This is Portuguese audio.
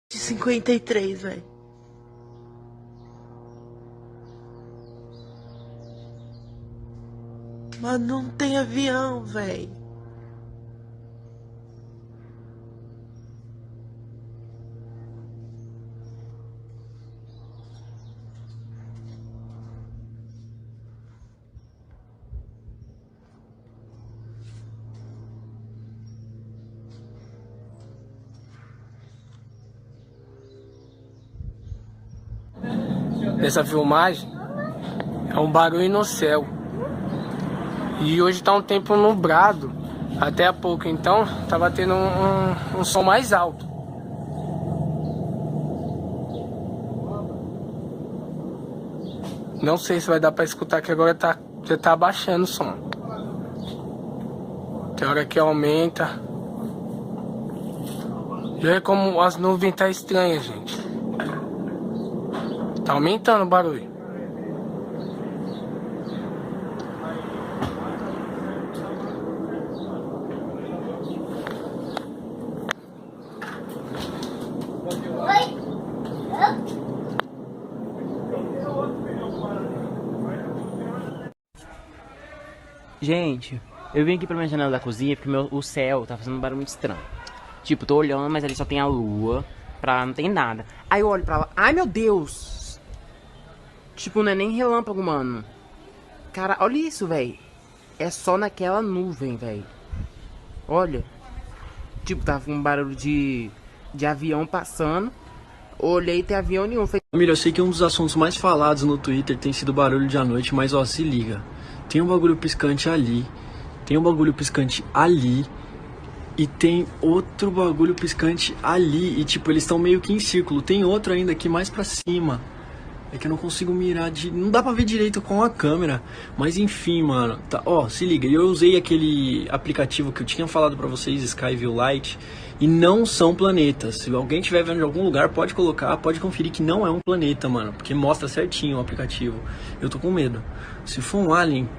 De 53, velho. Mas não tem avião, velho. Dessa filmagem é um barulho no céu. E hoje tá um tempo nublado, até há pouco, então tava tendo um som mais alto. Não sei se vai dar pra escutar, que agora já tá abaixando o som. Tem hora que aumenta. Já é como as nuvens tá estranhas, gente. Tá aumentando o barulho. Gente, eu vim aqui pra minha janela da cozinha porque o céu tá fazendo um barulho muito estranho. Tipo, tô olhando, mas ali só tem a lua, pra lá não tem nada. Aí eu olho pra lá, ai meu Deus! Tipo, não é nem relâmpago, mano. Cara, olha isso, velho. É só naquela nuvem, velho. Olha. Tipo, tava com um barulho de avião passando. Olhei e tem avião nenhum. Família, eu sei que um dos assuntos mais falados no Twitter tem sido barulho de à noite, mas ó, se liga. Tem um bagulho piscante ali, tem um bagulho piscante ali, e tem outro bagulho piscante ali, e tipo, eles estão meio que em círculo. Tem outro ainda aqui mais pra cima. É que eu não consigo mirar não dá pra ver direito com a câmera. Mas enfim, mano, tá, ó, se liga. Eu usei aquele aplicativo que eu tinha falado pra vocês, Skyview Lite, e não são planetas. Se alguém estiver vendo de algum lugar, pode colocar, pode conferir que não é um planeta, mano, porque mostra certinho o aplicativo. Eu tô com medo. Se for um alien,